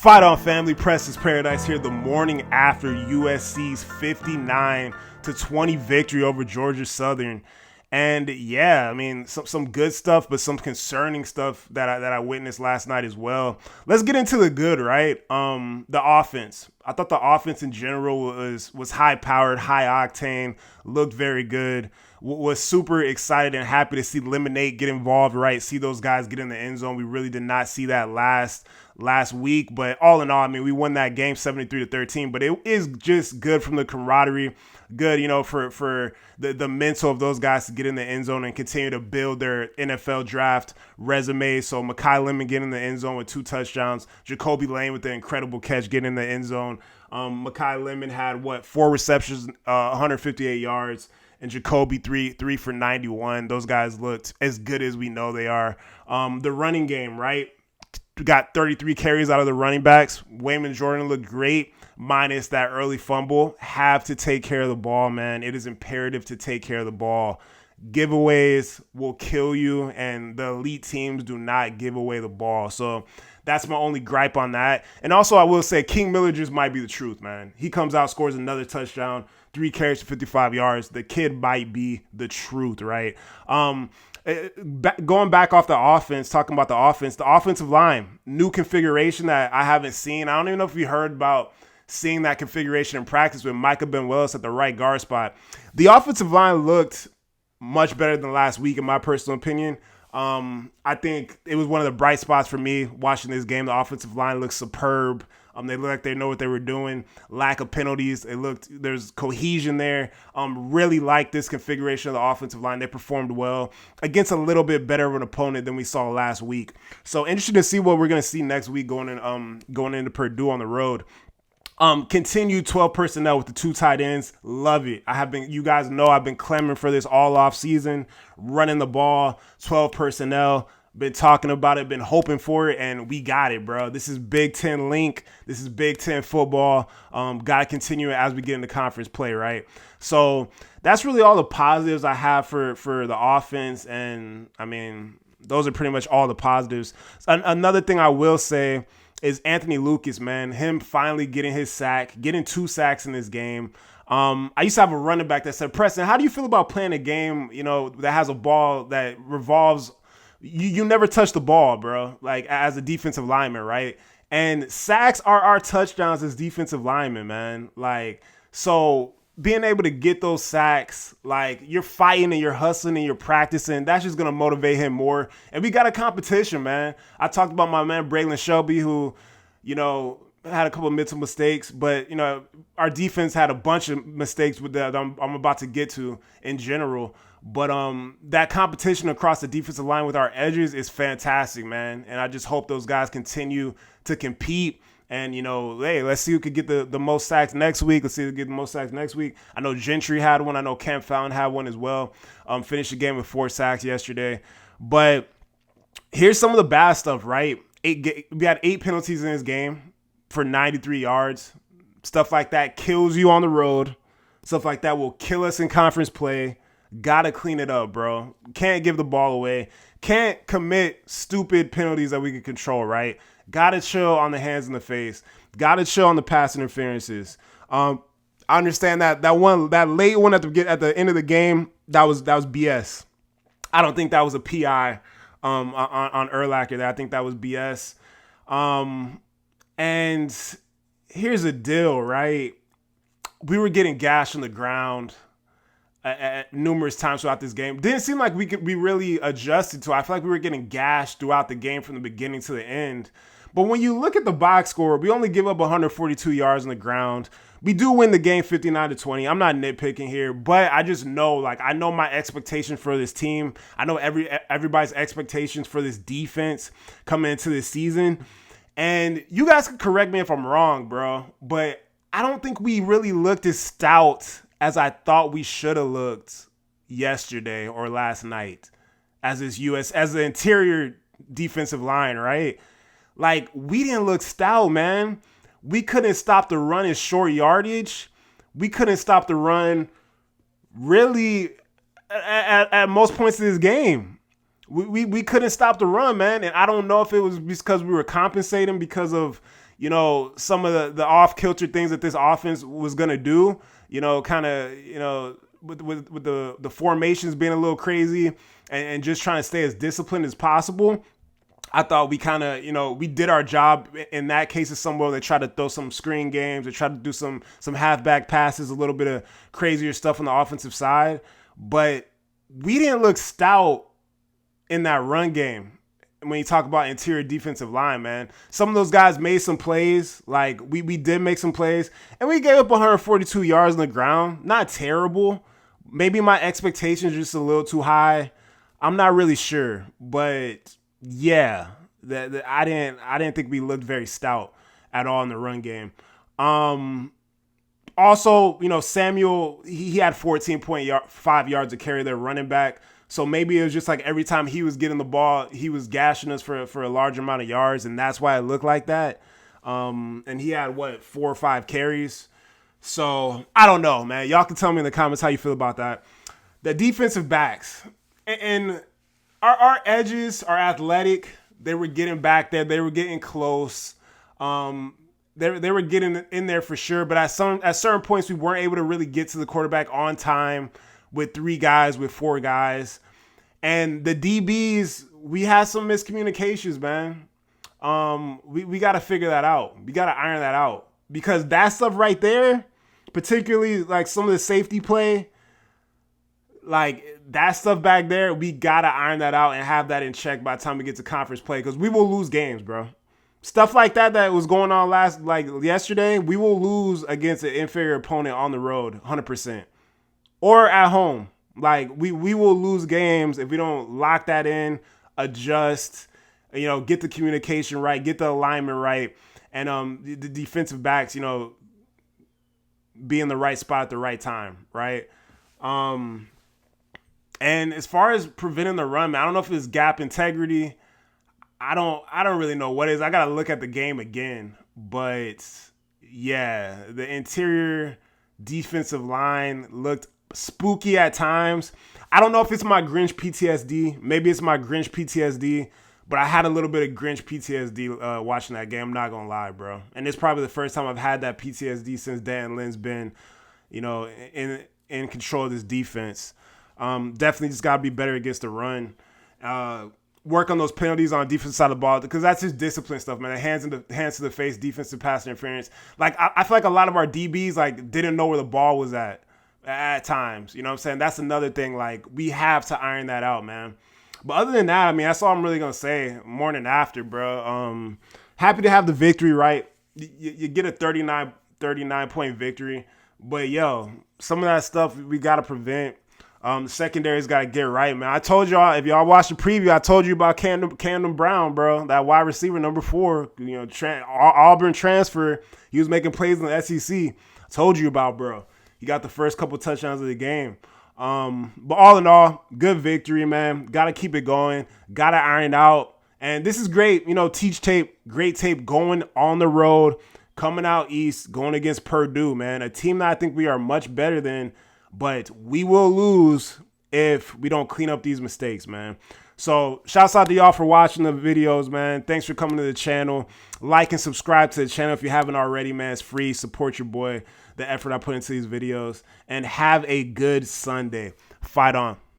Fight on, family. Preston's Paradise here the morning after USC's 59-20 victory over Georgia Southern. And yeah, I mean, some good stuff, but some concerning stuff that I witnessed last night as well. Let's get into the good, right? The offense. I thought the offense in general was high-powered, high-octane, looked very good. Was super excited and happy to see Lemonade get involved, right? See those guys get in the end zone. We really did not see that last week, but all in all, I mean, we won that game 73-13, but it is just good from the camaraderie, good, for the mental of those guys to get in the end zone and continue to build their NFL draft resume. So Makai Lemon getting in the end zone with 2 touchdowns, Jacoby Lane with the incredible catch getting in the end zone. Makai Lemon had 4 receptions, 158 yards, and Jacoby three for 91. Those guys looked as good as we know they are. The running game, right? Got 33 carries out of the running backs. Wayman Jordan looked great, minus that early fumble. Have to take care of the ball, man. It is imperative to take care of the ball. Giveaways will kill you, and the elite teams do not give away the ball. So that's my only gripe on that. And also, I will say King Miller just might be the truth, man. He comes out, scores another touchdown, 3 carries for 55 yards. The kid might be the truth, right? Going back off the offense, talking about the offensive line, new configuration that I haven't seen. I don't even know if you heard about seeing that configuration in practice with Micah Ben-Willis at the right guard spot. The offensive line looked much better than last week, in my personal opinion. I think it was one of the bright spots for me watching this game. The offensive line looked superb. They look like they know what they were doing. Lack of penalties. There's cohesion there. Really like this configuration of the offensive line. They performed well against a little bit better of an opponent than we saw last week. So interested to see what we're going to see next week going into Purdue on the road. Continue 12 personnel with the 2 tight ends. Love it. You guys know I've been clamoring for this all off season, running the ball, 12 personnel. Been talking about it, been hoping for it, and we got it, bro. This is Big Ten Link. This is Big Ten football. Got to continue it as we get into conference play, right? So that's really all the positives I have for the offense, and, I mean, those are pretty much all the positives. Another thing I will say is Anthony Lucas, man. Him finally getting his sack, getting 2 sacks in this game. I used to have a running back that said, Preston, how do you feel about playing a game, that has a ball that revolves – you never touch the ball, bro, like as a defensive lineman, right? And sacks are our touchdowns as defensive linemen, man. Like, so being able to get those sacks, like you're fighting and you're hustling and you're practicing, that's just going to motivate him more. And we got a competition, man. I talked about my man, Braylon Shelby, who, had a couple of mental mistakes, but, our defense had a bunch of mistakes with that I'm about to get to in general. But that competition across the defensive line with our edges is fantastic, man. And I just hope those guys continue to compete. And, hey, let's see who could get the most sacks next week. Let's see who get the most sacks next week. I know Gentry had one. I know Cam Fountain had one as well. Finished the game with 4 sacks yesterday. But here's some of the bad stuff, right? We had 8 penalties in this game for 93 yards. Stuff like that kills you on the road. Stuff like that will kill us in conference play. Gotta clean it up, bro. Can't give the ball away. Can't commit stupid penalties that we can control, right? Gotta chill on the hands and the face. Gotta chill on the pass interferences. I understand that late one at the end of the game, that was BS. I don't think that was a PI on Urlacher. I think that was BS. And here's the deal, right? We were getting gashed on the ground at numerous times throughout this game. Didn't seem like we really adjusted to it. I feel like we were getting gashed throughout the game from the beginning to the end. But when you look at the box score, we only give up 142 yards on the ground. We do win the game 59-20. I'm not nitpicking here, but I just know, I know my expectations for this team. I know everybody's expectations for this defense coming into this season. And you guys can correct me if I'm wrong, bro, but I don't think we really looked as stout as I thought we should have looked yesterday or last night as the interior defensive line, right? Like, we didn't look stout, man. We couldn't stop the run in short yardage. We couldn't stop the run really at most points of this game. We couldn't stop the run, man. And I don't know if it was because we were compensating because of, some of the off-kilter things that this offense was going to do, kind of, with the formations being a little crazy and just trying to stay as disciplined as possible. I thought we kind of, we did our job in that case of somewhere they tried to throw some screen games, they tried to do some halfback passes, a little bit of crazier stuff on the offensive side. But we didn't look stout in that run game. When you talk about interior defensive line, man, some of those guys made some plays. Like we did make some plays, and we gave up 142 yards on the ground. Not terrible. Maybe my expectations are just a little too high. I'm not really sure, but yeah, I didn't think we looked very stout at all in the run game. Also, Samuel, he had 14.5 yards to carry their running back. So maybe it was just like every time he was getting the ball, he was gashing us for a large amount of yards, and that's why it looked like that. And he had, 4 or 5 carries. So I don't know, man. Y'all can tell me in the comments how you feel about that. The defensive backs. And our edges are athletic. They were getting back there. They were getting close. They were getting in there for sure. But at certain points, we weren't able to really get to the quarterback on time with 3 guys, with 4 guys. And the DBs, we had some miscommunications, man. We got to figure that out. We got to iron that out. Because that stuff right there, particularly like some of the safety play, like that stuff back there, we got to iron that out and have that in check by the time we get to conference play. Because we will lose games, bro. Stuff like that was going on yesterday, we will lose against an inferior opponent on the road, 100%. Or at home. Like, we will lose games if we don't lock that in, adjust, get the communication right, get the alignment right, and the defensive backs, be in the right spot at the right time, right? And as far as preventing the run, man, I don't know if it's gap integrity. I don't really know what it is. I gotta look at the game again. But yeah, the interior defensive line looked spooky at times. I don't know if it's my Grinch PTSD. Maybe it's my Grinch PTSD. But I had a little bit of Grinch PTSD watching that game. I'm not gonna lie, bro. And it's probably the first time I've had that PTSD since Dan Lynn's been, in control of this defense. Definitely just gotta be better against the run. Work on those penalties on the defensive side of the ball, because that's just discipline stuff, man. Hands to the face, defensive pass interference. Like I feel like a lot of our DBs didn't know where the ball was at times. You know what I'm saying? That's another thing. Like, we have to iron that out, man. But other than that, I mean, that's all I'm really gonna say. Morning after, bro. Happy to have the victory, right? You get a 39 point victory, but yo, some of that stuff we gotta prevent. The secondary's got to get right, man. I told y'all, if y'all watched the preview, I told you about Camden Brown, bro. That wide receiver, number 4, Auburn transfer. He was making plays in the SEC. I told you about, bro. He got the first couple touchdowns of the game. But all in all, good victory, man. Got to keep it going. Got to iron out. And this is great. Teach tape, great tape going on the road, coming out east, going against Purdue, man. A team that I think we are much better than. But we will lose if we don't clean up these mistakes, man. So shouts out to y'all for watching the videos, man. Thanks for coming to the channel. Like and subscribe to the channel if you haven't already, man. It's free. Support your boy, the effort I put into these videos. And have a good Sunday. Fight on.